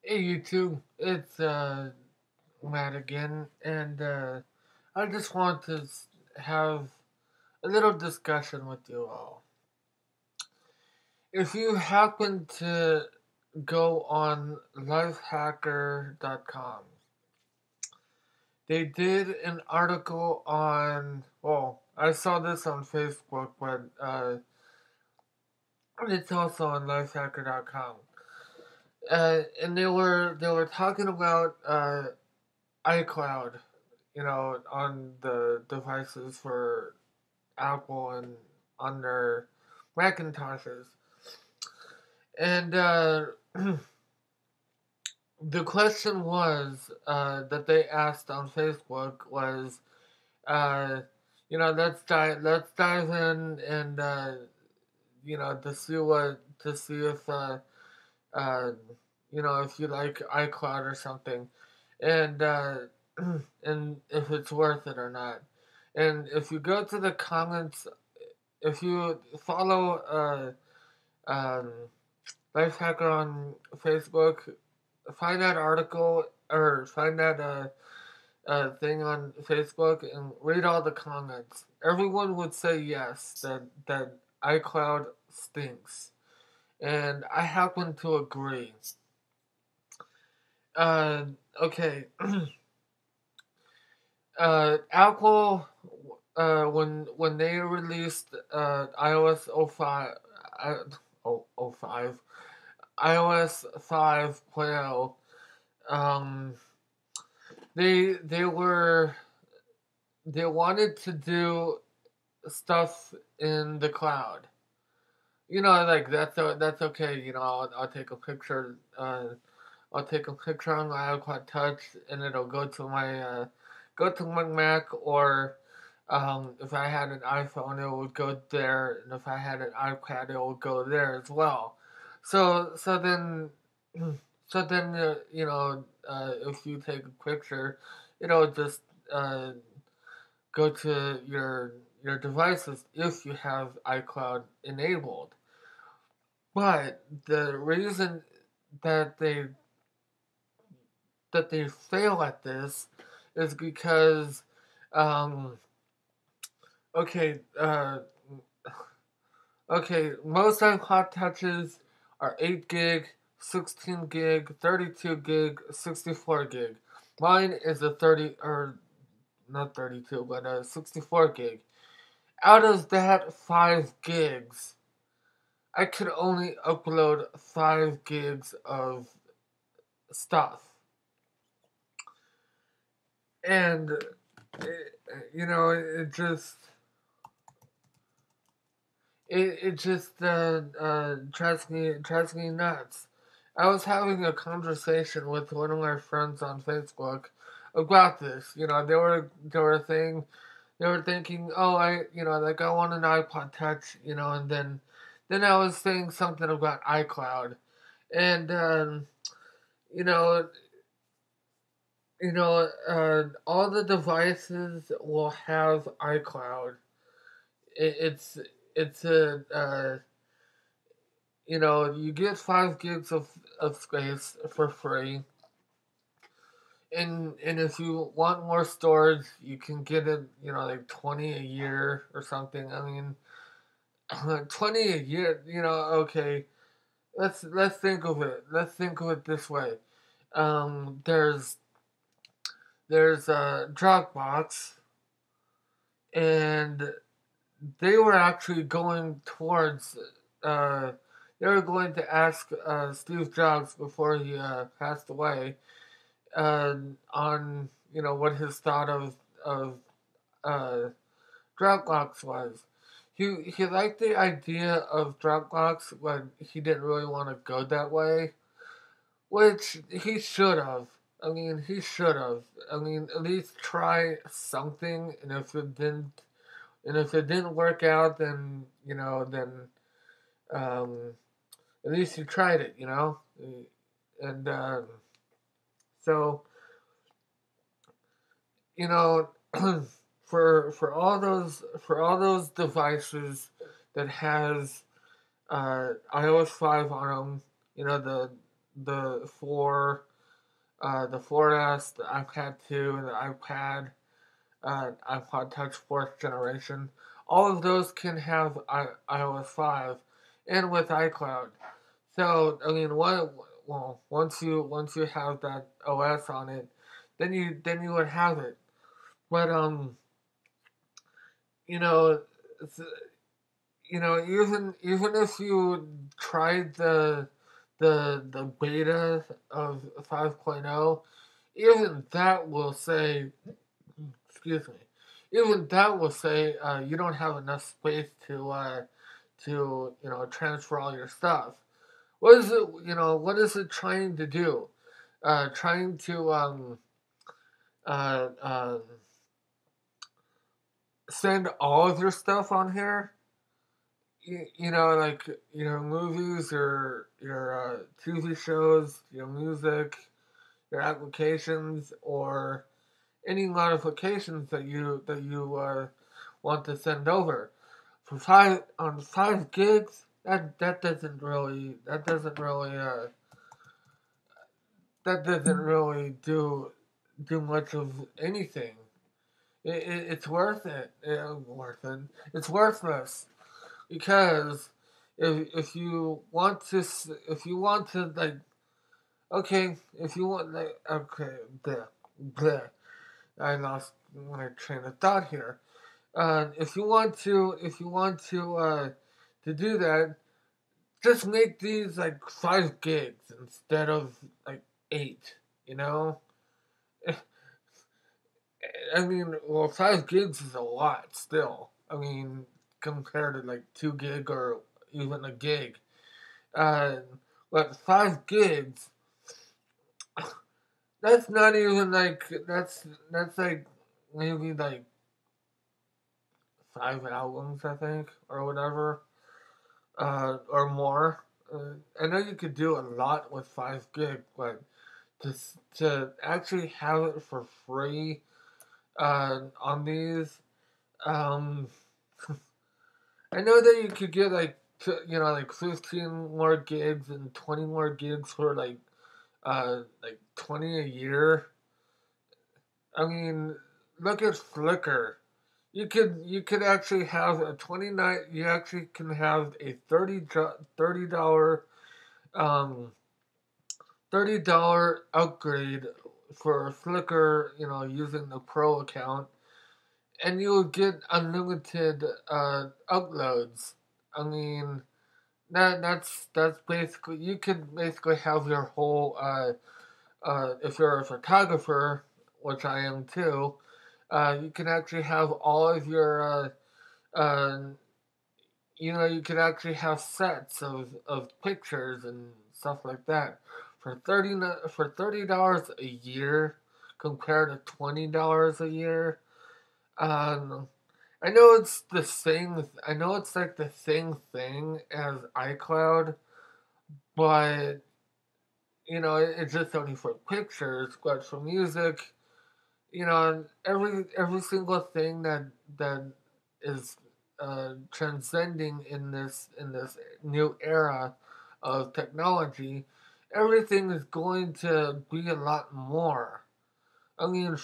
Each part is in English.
Hey YouTube, it's Matt again, and I just want to have a little discussion with you all. If you happen to go on lifehacker.com, they did an article on, well, I saw this on Facebook, but it's also on lifehacker.com. And they were talking about iCloud, on the devices for Apple and on their Macintoshes. And the question was that they asked on Facebook was, uh, let's dive in and to see if uh, if you like iCloud or something, and and if it's worth it or not. And if you go to the comments, if you follow um, Lifehacker on Facebook, find that article or find that thing on Facebook and read all the comments. Everyone would say yes, that iCloud stinks, and I happen to agree. Uh, okay. Apple, when they released iOS 05, uh, 05, iOS 5.0, um, they were they wanted to do stuff in the cloud. Like that's okay. I'll take a picture. I'll take a picture on my iPod Touch, and it'll go to my Mac, or if I had an iPhone, it would go there, and if I had an iPad, it would go there as well. So then, if you take a picture, it'll just uh, go to your devices if you have iCloud enabled. But the reason that they fail at this is because, um, okay, most iPod touches are 8 gig, 16 gig, 32 gig, 64 gig. Mine is a 30, or not 32, but a 64 gig. Out of that 5 gigs, I could only upload 5 gigs of stuff. And, it just it just drives me nuts. I was having a conversation with one of my friends on Facebook about this. They were thinking, oh, like I want an iPod Touch, and then I was saying something about iCloud, and you know, all the devices will have iCloud. It's a you get 5 gigs of space for free, and if you want more storage, you can get it, like 20 a year or something. I mean, 20 a year, okay. Let's think of it. Let's think of it this way. There's Dropbox, and they were actually going towards uh, they were going to ask Steve Jobs before he passed away on what his thought of uh, Dropbox was. He liked the idea of Dropbox, but he didn't really want to go that way, which he should have. I mean, he should have. I mean, at least try something, and if it didn't work out, then um, at least you tried it, and so you know, for all those devices that has iOS 5 on them, the the 4, the 4S, the iPad 2, the iPod Touch 4th generation. All of those can have iOS 5, and with iCloud. So I mean, once you have that OS on it, then you would have it. But you know, even if you tried the beta of 5.0, even that will say, excuse me, even that will say you don't have enough space to transfer all your stuff. What is it? What is it trying to do? Trying to uh, uh, send all of your stuff on here. Like movies, your TV shows, your music, your applications, or any modifications that you want to send over for 5 gigs. That doesn't really do much of anything. It's worth it. It's worthless because if you want to like, okay, if you want like, okay, bleh, I lost my train of thought here. If you want to do that, just make these like 5 gigs instead of like 8. You know, I mean, well, 5 gigs is a lot still. I mean, compared to like 2 gig or even a gig. Uh, but 5 gigs, that's not even like that's like maybe like 5 albums, I think, or whatever, or more. I know you could do a lot with 5 gig, but to actually have it for free on these, um, I know that you could get like like 15 more gigs and 20 more gigs for like 20 a year. I mean, look at Flickr. You could actually have a 29. You actually can have a $30 um $30 upgrade for Flickr. Using the Pro account, and you would get unlimited uploads. I mean, that's basically, you could basically have your whole if you're a photographer, which I am too. You can actually have all of your you can actually have sets of pictures and stuff like that for $30 a year compared to $20 a year. Um, I know it's the same. I know it's like the same thing as iCloud, but it's just only for pictures. But for music, every single thing that is transcending in this new era of technology, everything is going to be a lot more. I mean,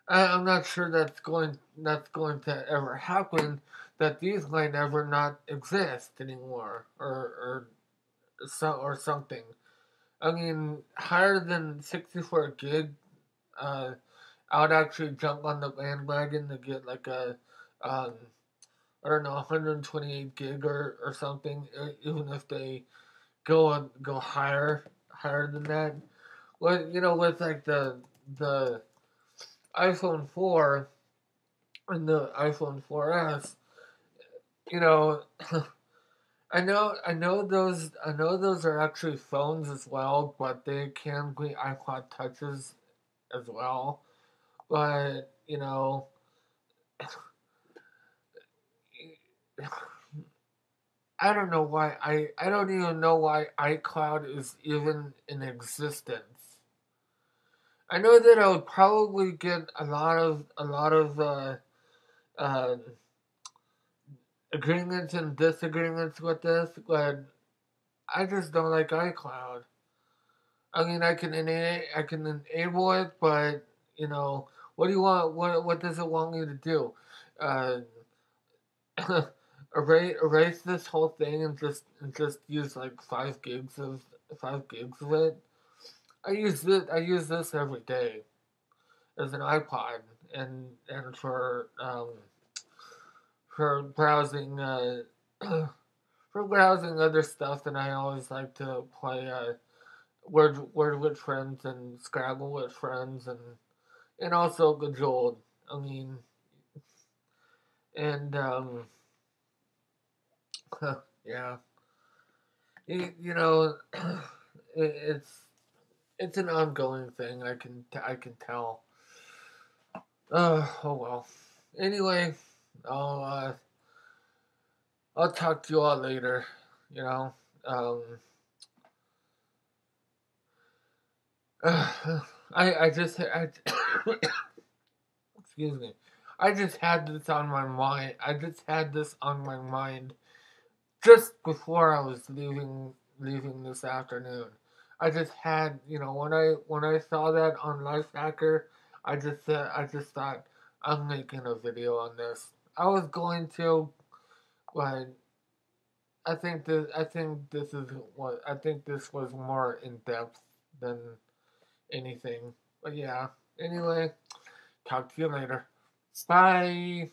I'm not sure that's going to ever happen. That these might ever not exist anymore, or something. I mean, higher than 64 gig. Uh, I would actually jump on the bandwagon to get like um, I don't know, 128 gig or something. Even if they go higher than that. With like the iPhone 4 and the iPhone 4S, you know, I know those are actually phones as well, but they can be iPod touches as well. But I don't know why I don't even know why iCloud is even in existence. I know that I would probably get a lot of uh, agreements and disagreements with this, but I just don't like iCloud. I mean, I can enable it, but you know, what do you want? What does it want me to do? Uh, erase this whole thing and just use like 5 gigs of it. I use this every day as an iPod and for browsing for browsing other stuff. And I always like to play Word with friends and Scrabble with friends and also Cajoled. I mean, and yeah, you know, it's it's an ongoing thing. I can tell. Oh well. Anyway, I'll uh, I'll talk to you all later. You know, um, I just excuse me. I just had this on my mind. I just had this on my mind just before I was leaving this afternoon. I just had, you know, when I saw that on Lifehacker, I just thought I'm making a video on this. I was going to, but I think this was more in depth than anything. But yeah. Anyway, talk to you later. Bye.